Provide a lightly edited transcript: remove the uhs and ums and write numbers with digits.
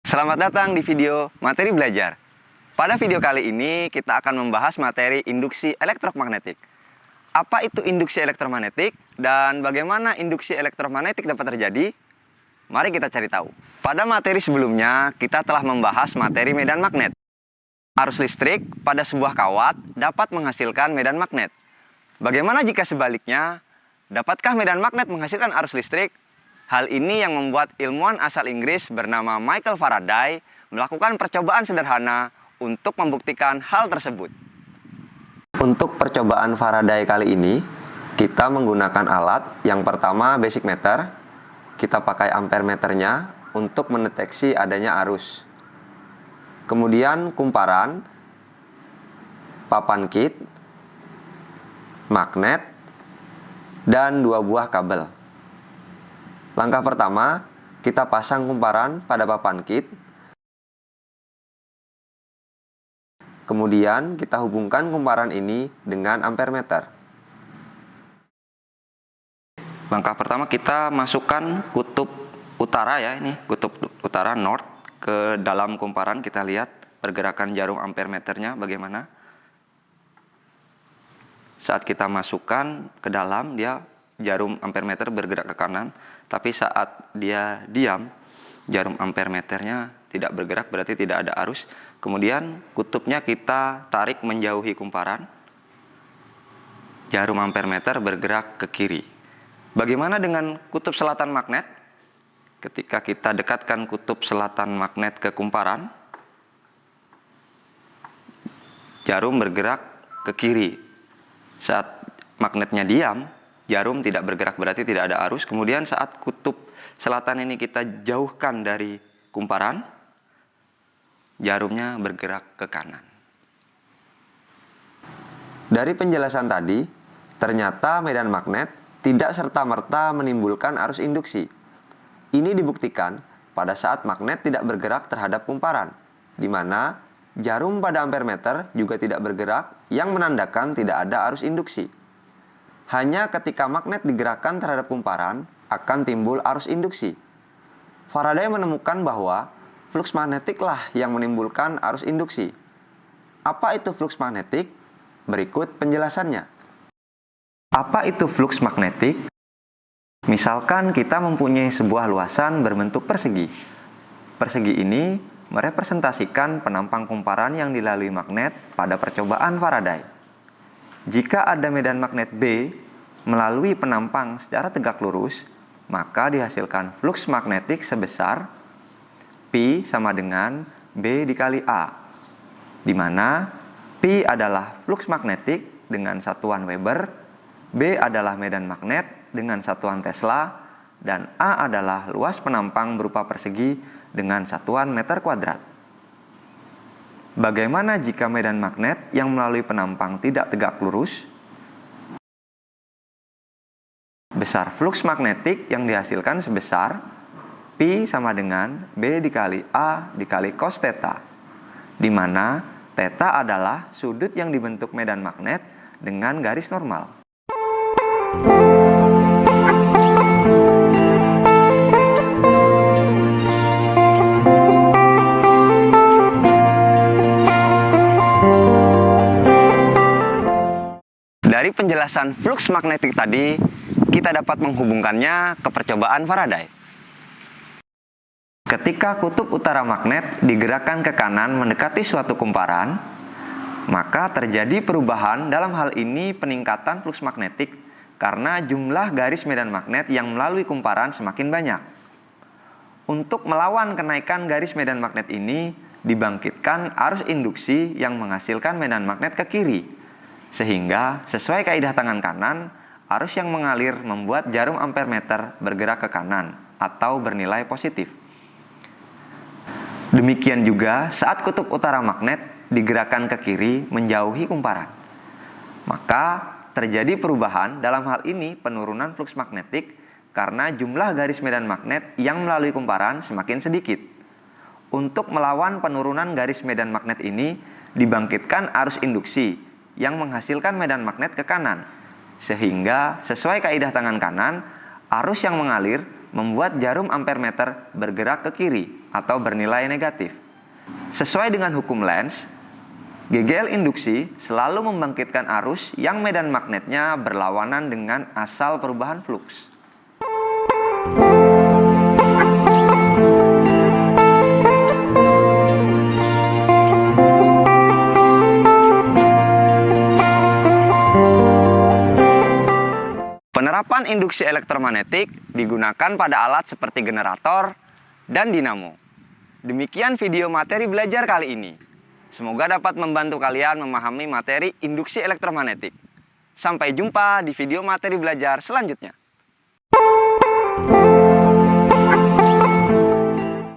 Selamat datang di video materi belajar. Pada video kali ini kita akan membahas materi induksi elektromagnetik. Apa itu induksi elektromagnetik dan bagaimana induksi elektromagnetik dapat terjadi? Mari kita cari tahu. Pada materi sebelumnya kita telah membahas materi medan magnet. Arus listrik pada sebuah kawat dapat menghasilkan medan magnet. Bagaimana jika sebaliknya? Dapatkah medan magnet menghasilkan arus listrik? Hal ini yang membuat ilmuwan asal Inggris bernama Michael Faraday melakukan percobaan sederhana untuk membuktikan hal tersebut. Untuk percobaan Faraday kali ini, kita menggunakan alat yang pertama basic meter. Kita pakai ampere meternya untuk mendeteksi adanya arus. Kemudian kumparan, papan kit, magnet, dan 2 buah kabel. Langkah pertama, kita pasang kumparan pada papan kit. Kemudian kita hubungkan kumparan ini dengan ampere meter. Langkah pertama kita masukkan kutub utara ya, ini kutub utara north ke dalam kumparan. Kita lihat pergerakan jarum ampere meternya bagaimana. Saat kita masukkan ke dalam, jarum ampere meter bergerak ke kanan, tapi saat dia diam, jarum ampere meternya tidak bergerak, berarti tidak ada arus. Kemudian kutubnya kita tarik menjauhi kumparan, jarum ampere meter bergerak ke kiri. Bagaimana dengan kutub selatan magnet? Ketika kita dekatkan kutub selatan magnet ke kumparan, jarum bergerak ke kiri. Saat magnetnya diam, jarum tidak bergerak, berarti tidak ada arus. Kemudian saat kutub selatan ini kita jauhkan dari kumparan, jarumnya bergerak ke kanan. Dari penjelasan tadi, ternyata medan magnet tidak serta-merta menimbulkan arus induksi. Ini dibuktikan pada saat magnet tidak bergerak terhadap kumparan, di mana jarum pada ampere meter juga tidak bergerak, yang menandakan tidak ada arus induksi. Hanya ketika magnet digerakkan terhadap kumparan, akan timbul arus induksi. Faraday menemukan bahwa flux magnetiklah yang menimbulkan arus induksi. Apa itu flux magnetik? Berikut penjelasannya. Apa itu flux magnetik? Misalkan kita mempunyai sebuah luasan berbentuk persegi. Persegi ini merepresentasikan penampang kumparan yang dilalui magnet pada percobaan Faraday. Jika ada medan magnet B melalui penampang secara tegak lurus, maka dihasilkan flux magnetik sebesar Pi sama dengan B dikali A, di mana Pi adalah flux magnetik dengan satuan Weber, B adalah medan magnet dengan satuan Tesla, dan A adalah luas penampang berupa persegi dengan satuan meter kuadrat. Bagaimana jika medan magnet yang melalui penampang tidak tegak lurus? Besar flux magnetik yang dihasilkan sebesar Pi sama dengan B dikali A dikali cos theta, di mana theta adalah sudut yang dibentuk medan magnet dengan garis normal. Dari penjelasan flux magnetik tadi, kita dapat menghubungkannya ke percobaan Faraday. Ketika kutub utara magnet digerakkan ke kanan mendekati suatu kumparan, maka terjadi perubahan, dalam hal ini peningkatan flux magnetik, karena jumlah garis medan magnet yang melalui kumparan semakin banyak. Untuk melawan kenaikan garis medan magnet ini, dibangkitkan arus induksi yang menghasilkan medan magnet ke kiri. Sehingga sesuai kaidah tangan kanan, arus yang mengalir membuat jarum ampere meter bergerak ke kanan atau bernilai positif. Demikian juga saat kutub utara magnet digerakkan ke kiri menjauhi kumparan. Maka terjadi perubahan, dalam hal ini penurunan flux magnetik, karena jumlah garis medan magnet yang melalui kumparan semakin sedikit. Untuk melawan penurunan garis medan magnet ini, dibangkitkan arus induksi yang menghasilkan medan magnet ke kanan. Sehingga sesuai kaidah tangan kanan, arus yang mengalir membuat jarum ampermeter bergerak ke kiri atau bernilai negatif. Sesuai dengan hukum Lenz, GGL induksi selalu membangkitkan arus yang medan magnetnya berlawanan dengan asal perubahan fluks. Penerapan induksi elektromagnetik digunakan pada alat seperti generator dan dinamo. Demikian video materi belajar kali ini. Semoga dapat membantu kalian memahami materi induksi elektromagnetik. Sampai jumpa di video materi belajar selanjutnya.